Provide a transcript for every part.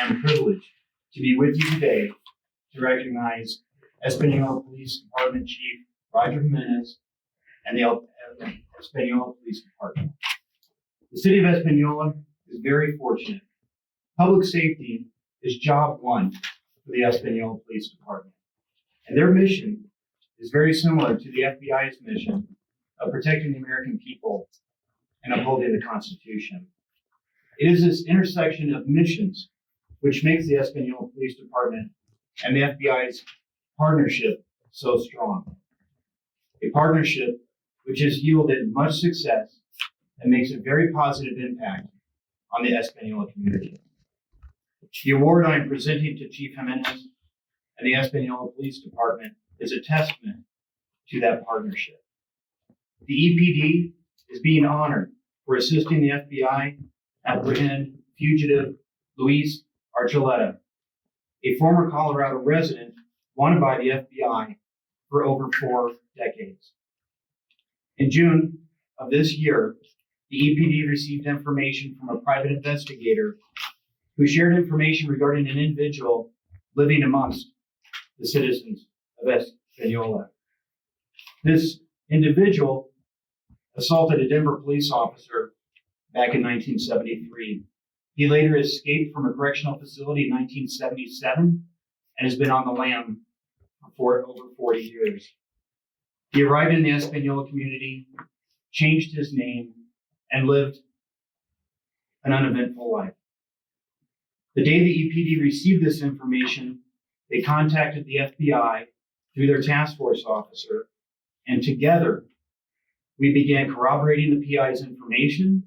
and privilege to be with you today to recognize Española Police Department Chief Roger Jimenez and the Española Police Department. The city of Española is very fortunate. Public safety is job one for the Española Police Department, and their mission is very similar to the FBI's mission of protecting the American people and upholding the Constitution. It is this intersection of missions which makes the Española Police Department and the FBI's partnership so strong. A partnership which has yielded much success and makes a very positive impact on the Española community. The award I am presenting to Chief Jimenez and the Española Police Department is a testament to that partnership. The EPD is being honored for assisting the FBI apprehend fugitive Luis Archuleta, a former Colorado resident wanted by the FBI for over 4 decades. In June of this year, the EPD received information from a private investigator who shared information regarding an individual living amongst the citizens of Española. This individual assaulted a Denver police officer back in 1973. He later escaped from a correctional facility in 1977 and has been on the lam for over 40 years. He arrived in the Española community, changed his name, and lived an uneventful life. The day the EPD received this information, they contacted the FBI through their task force officer, and together we began corroborating the PI's information.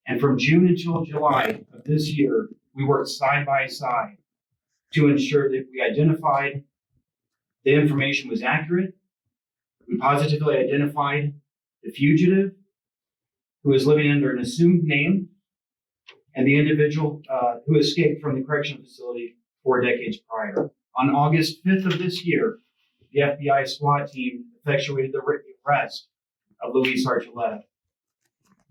And from June until July of this year, we worked side by side to ensure that we identified the information was accurate. We positively identified the fugitive who was living under an assumed name and the individual who escaped from the correctional facility 4 decades prior. On August 5th of this year, the FBI SWAT team effectuated the arrest of Luis Archuleta.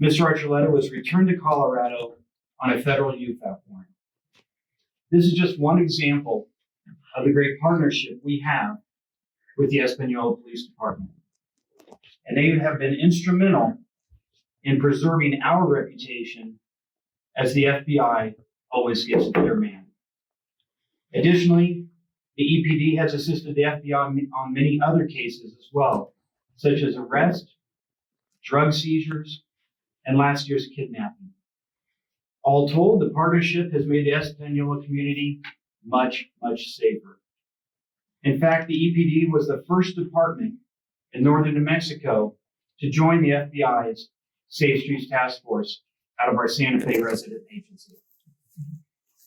Mr. Archuleta was returned to Colorado on a federal UFAP warrant. This is just one example of the great partnership we have with the Española Police Department. And they have been instrumental in preserving our reputation as the FBI always gets their man. Additionally, the EPD has assisted the FBI on many other cases as well, such as arrest, drug seizures, and last year's kidnapping. All told, the partnership has made the Española community much, much safer. In fact, the EPD was the first department in northern New Mexico to join the FBI's Safe Streets Task Force out of our Santa Fe resident agency.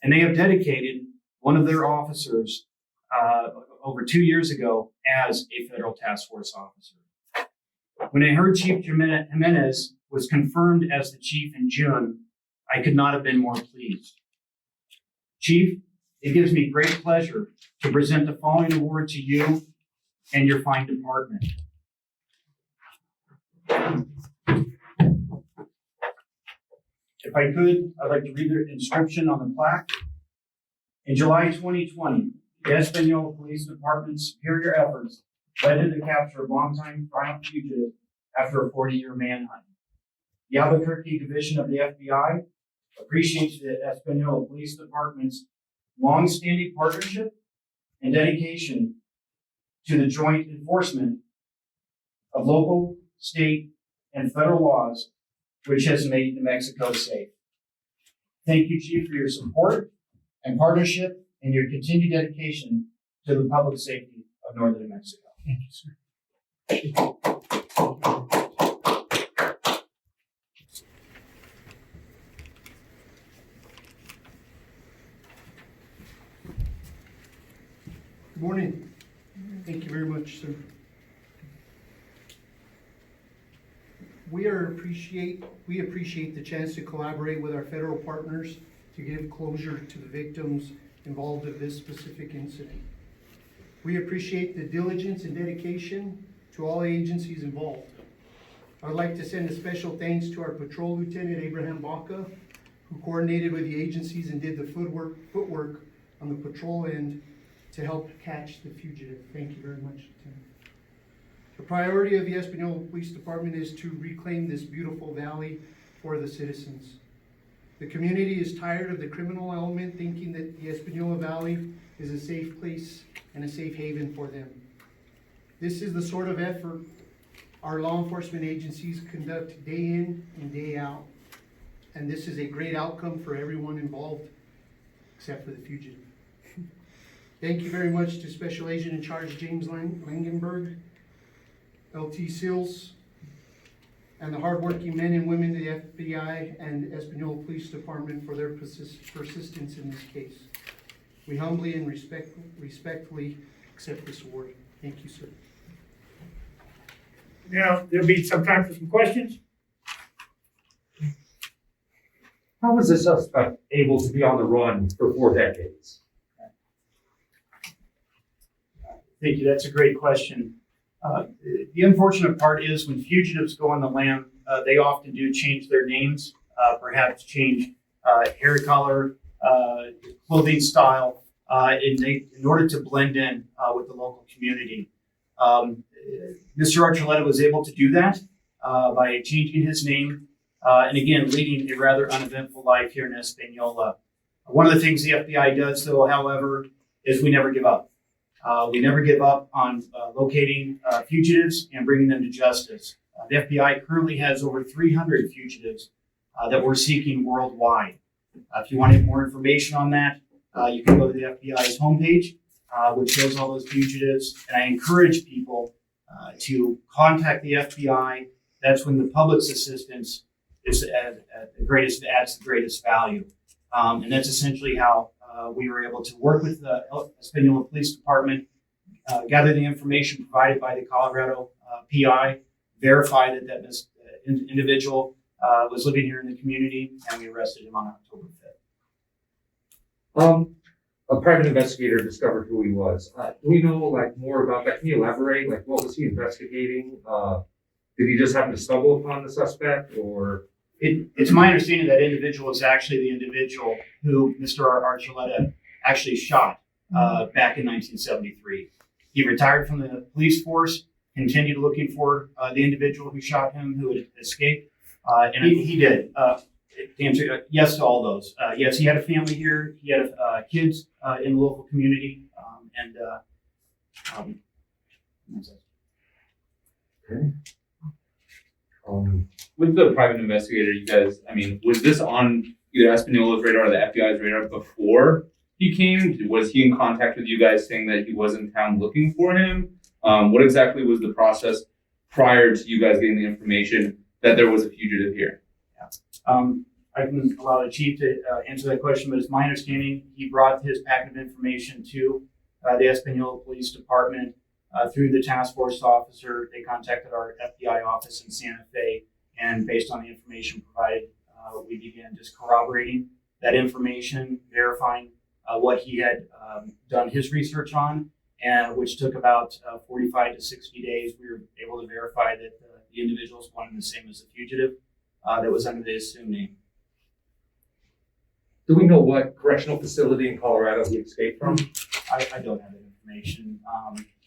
And they have dedicated one of their officers over 2 years ago as a federal task force officer. When I heard Chief Jimenez was confirmed as the chief in June, I could not have been more pleased. Chief, it gives me great pleasure to present the following award to you and your fine department. If I could, I'd like to read the inscription on the plaque. In July 2020, the Española Police Department's superior efforts led to the capture of longtime violent fugitive after a 40-year manhunt. The Albuquerque Division of the FBI appreciates the Española Police Department's long-standing partnership and dedication to the joint enforcement of local, state, and federal laws, which has made New Mexico safe. Thank you, Chief, for your support and partnership and your continued dedication to the public safety of northern New Mexico. Thank you, sir. Good morning. Thank you very much, sir. We appreciate the chance to collaborate with our federal partners to give closure to the victims involved in this specific incident. We appreciate the diligence and dedication to all agencies involved. I would like to send a special thanks to our Patrol Lieutenant Abraham Baca, who coordinated with the agencies and did the footwork on the patrol end to help catch the fugitive. Thank you very much, Lieutenant. The priority of the Española Police Department is to reclaim this beautiful valley for the citizens. The community is tired of the criminal element thinking that the Española Valley is a safe place and a safe haven for them. This is the sort of effort our law enforcement agencies conduct day in and day out. And this is a great outcome for everyone involved, except for the fugitive. Thank you very much to Special Agent in Charge James Langenberg, LT SEALs, and the hardworking men and women of the FBI and Española Police Department for their persistence in this case. We humbly and respectfully accept this award. Thank you, sir. Now, there'll be some time for some questions. How was the suspect able to be on the run for 4 decades? Thank you. That's a great question. The unfortunate part is when fugitives go on the lam, they often do change their names, perhaps change hair color, clothing style, in order to blend in with the local community. Mr. Archuleta was able to do that by changing his name and again, leading a rather uneventful life here in Española. One of the things the FBI does, though, however, is we never give up. We never give up on locating fugitives and bringing them to justice. The FBI currently has over 300 fugitives that we're seeking worldwide. If you want more information on that, you can go to the FBI's homepage, which shows all those fugitives. And I encourage people to contact the FBI. That's when the public's assistance is at the greatest, adds the greatest value. And that's essentially how we were able to work with the Española Police Department, gather the information provided by the Colorado PI, verify that that individual was living here in the community, and we arrested him on October 5th. A private investigator discovered who he was. Do we know more about that? Can you elaborate? What was he investigating? Did he just happen to stumble upon the suspect, or? It's my understanding that individual is actually the individual who Mr. Archuleta actually shot back in 1973. He retired from the police force, continued looking for the individual who shot him, who had escaped, and he did. To answer yes to all those. Yes, he had a family here. He had kids in the local community, and that's it. Okay. With the private investigator, you guys, was this on either Española's radar or the FBI's radar before he came? Was he in contact with you guys saying that he was in town looking for him? What exactly was the process prior to you guys getting the information that there was a fugitive here? I can allow the chief to answer that question, but it's my understanding he brought his packet of information to the Española Police Department through the task force officer. They contacted our FBI office in Santa Fe, and based on the information provided, we began just corroborating that information, verifying what he had done his research on, and which took about 45 to 60 days. We were able to verify that the individual is one and the same as the fugitive that was under the assumed name. Do we know what correctional facility in Colorado he escaped from? I don't have that information.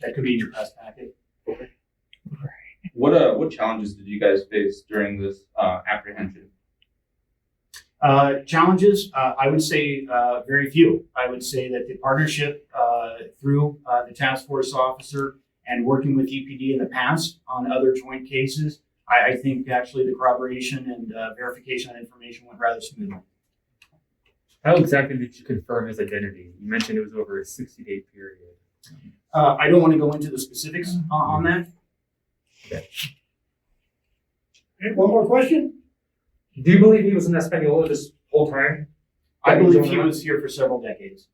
That could be in your press packet. Okay. What challenges did you guys face during this apprehension? Challenges, I would say very few. I would say that the partnership through the task force officer and working with EPD in the past on other joint cases, I think actually the corroboration and verification of information went rather smoothly. How exactly did you confirm his identity? You mentioned it was over a 60-day period. I don't want to go into the specifics on that. Okay, one more question? Do you believe he was in Española this whole time? I believe he was here for several decades.